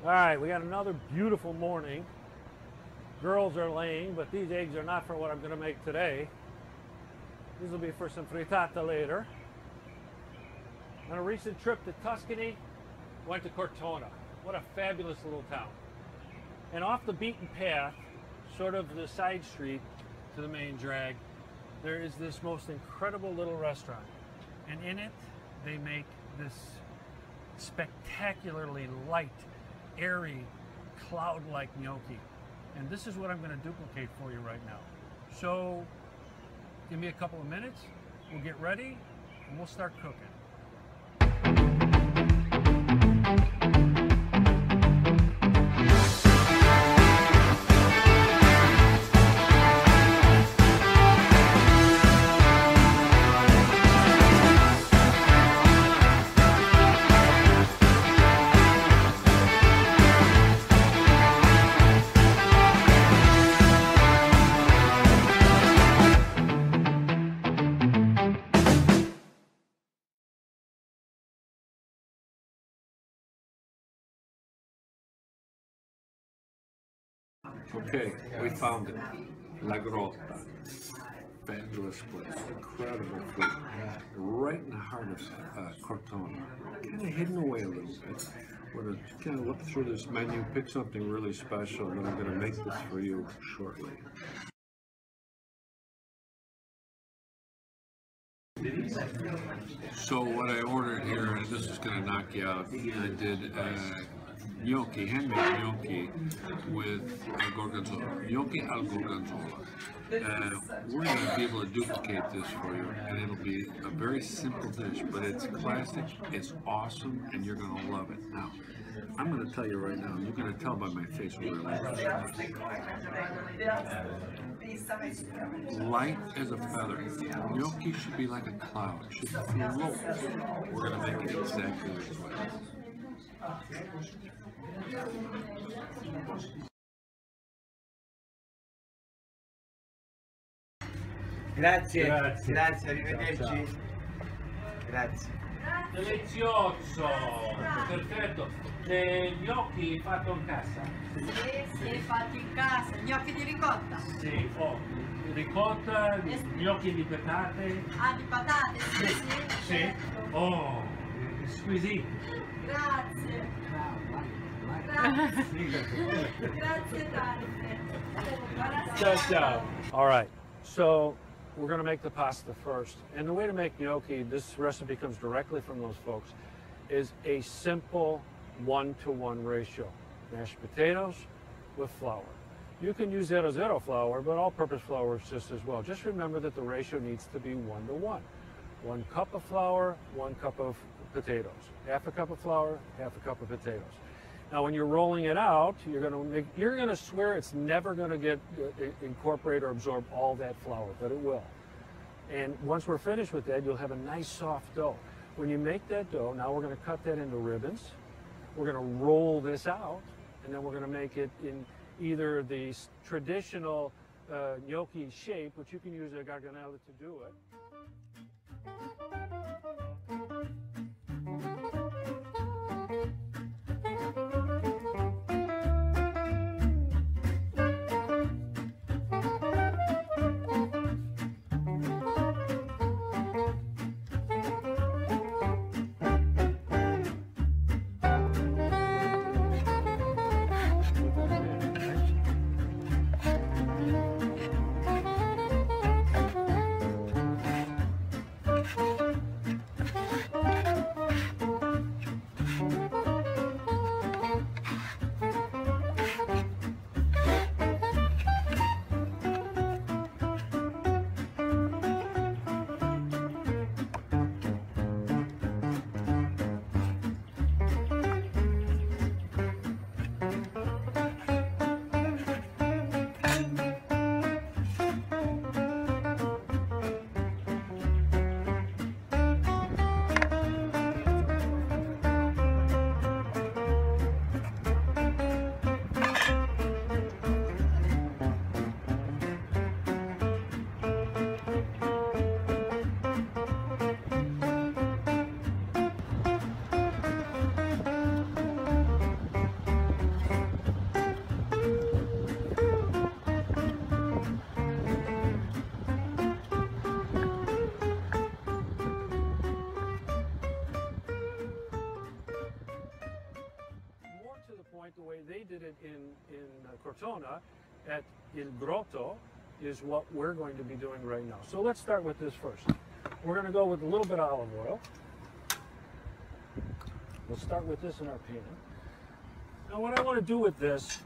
All right, we got another beautiful morning. Girls are laying, but these eggs are not for what I'm going to make today. These will be for some frittata later. On a recent trip to Tuscany, went to Cortona. What a fabulous little town. And off the beaten path, sort of the side street to the main drag, there is this most incredible little restaurant. And in it, they make this spectacularly light, airy, cloud-like gnocchi. And this is what I'm going to duplicate for you right now. So give me a couple of minutes, we'll get ready, and we'll start cooking. Okay, we found it. La Grotta. Fabulous place. Incredible food. Right in the heart of Cortona. Kind of hidden away a little bit. We're going to kind of look through this menu, pick something really special, and then I'm going to make this for you shortly. So what I ordered here, and this is going to knock you out, I did gnocchi, handmade gnocchi with Gorgonzola, gnocchi al Gorgonzola. We're going to be able to duplicate this for you, and it'll be a very simple dish, but it's classic, it's awesome, and you're going to love it. Now, I'm going to tell you right now, you're going to tell by my face what I like. Light as a feather. Gnocchi should be like a cloud, should float. We're going to make it exactly this way. Grazie, grazie, arrivederci. Grazie. Delizioso, perfetto. Gnocchi fatti in casa? Sì, fatti in casa. Gnocchi di ricotta? Sì, ricotta, gnocchi di patate. Ah, di patate? Sì, sì. Sì. Oh, squisiti. Grazie. Grazie tante. Ciao, ciao. All right, so we're going to make the pasta first. And the way to make gnocchi, this recipe comes directly from those folks, is a simple 1-to-1 ratio. Mashed potatoes with flour. You can use 0-0 flour, but all-purpose flour works just as well. Just remember that the ratio needs to be 1-to-1. 1 cup of flour, 1 cup of potatoes. Half a cup of flour, half a cup of potatoes. Now, when you're rolling it out, you're going to swear it's never going to get incorporate or absorb all that flour, but it will. And once we're finished with that, you'll have a nice soft dough. When you make that dough, now we're going to cut that into ribbons. We're going to roll this out, and then we're going to make it in either the traditional gnocchi shape, which you can use a gargonella to do it. did it in Cortona at Il Grotto is what we're going to be doing right now. So let's start with this first. We're going to go with a little bit of olive oil. We'll start with this in our pan. Now what I want to do with this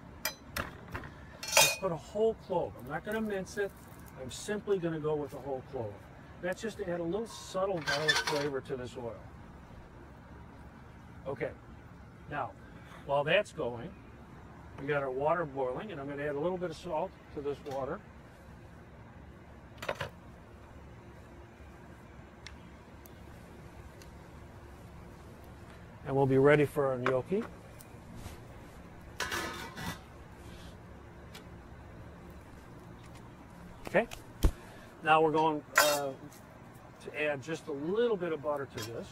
is put a whole clove. I'm not going to mince it. I'm simply going to go with a whole clove. That's just to add a little subtle garlic flavor to this oil. Okay, now while that's going, we got our water boiling, and I'm going to add a little bit of salt to this water. And we'll be ready for our gnocchi. Okay, now we're going to add just a little bit of butter to this.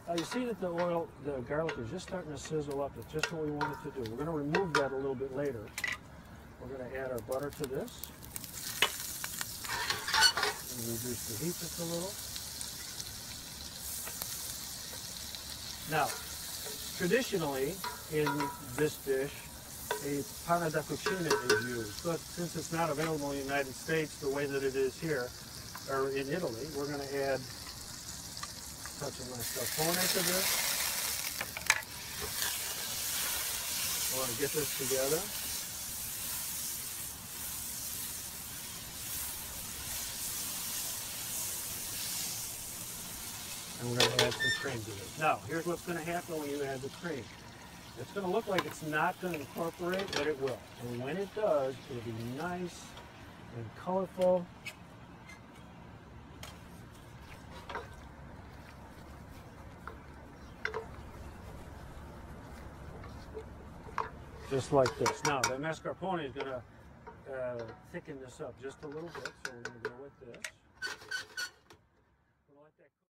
Now you see that the garlic is just starting to sizzle up. It's just what we want it to do. We're going to remove that a little bit later. We're going to add our butter to this. And reduce the heat just a little. Now, traditionally in this dish, a panna da cucina is used, but since it's not available in the United States the way that it is here, or in Italy, we're going to add a touch of mascarpone to this. I want to get this together. And we're going to add some cream to this. Now, here's what's going to happen when you add the cream. It's going to look like it's not going to incorporate, but it will. And when it does, it'll be nice and colorful. Just like this. Now, the mascarpone is going to thicken this up just a little bit, so we're going to go with this. We're going to let that cook.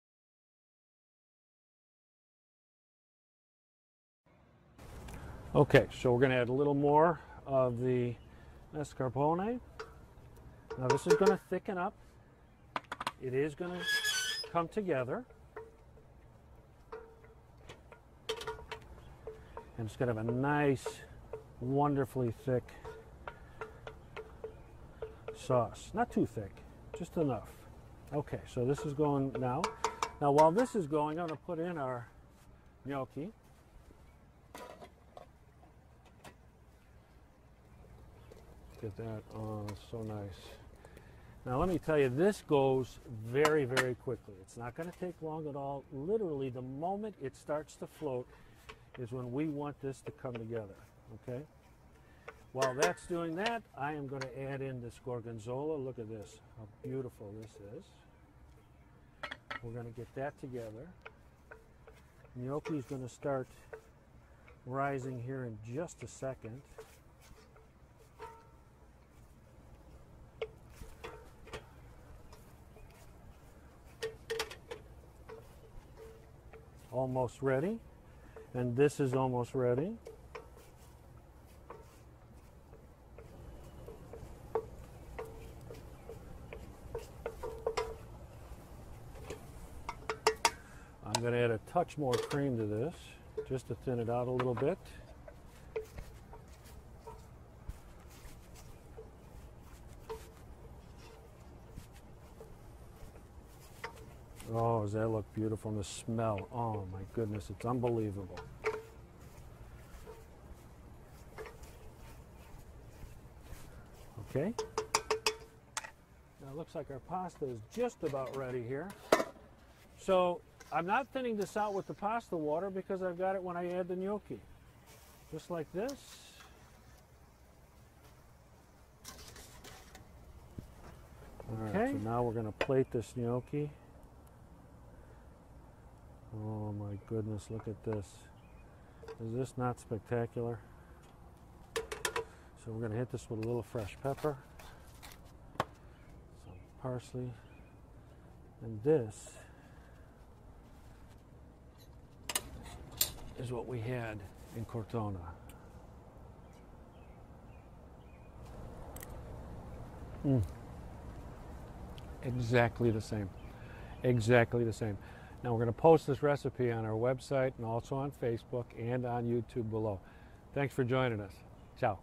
Okay, so we're going to add a little more of the mascarpone. Now this is going to thicken up. It is going to come together. And it's going to have a nice, wonderfully thick sauce. Not too thick, just enough. Okay, so this is going now. Now while this is going, I'm going to put in our gnocchi. Get that on, so nice. Now let me tell you, this goes very, very quickly. It's not going to take long at all. Literally, the moment it starts to float is when we want this to come together, okay? While that's doing that, I am going to add in this gorgonzola. Look at this, how beautiful this is. We're going to get that together. Gnocchi is going to start rising here in just a second. Almost ready, and this is almost ready. I'm going to add a touch more cream to this, just to thin it out a little bit. Oh, does that look beautiful? And the smell, oh my goodness, it's unbelievable. Okay. Now it looks like our pasta is just about ready here. So I'm not thinning this out with the pasta water because I've got it when I add the gnocchi. Just like this. Okay. All right, so now we're going to plate this gnocchi. Oh my goodness, look at this. Is this not spectacular? So we're going to hit this with a little fresh pepper, some parsley, and this is what we had in Cortona. Exactly the same. Exactly the same. Now we're going to post this recipe on our website and also on Facebook and on YouTube below. Thanks for joining us. Ciao.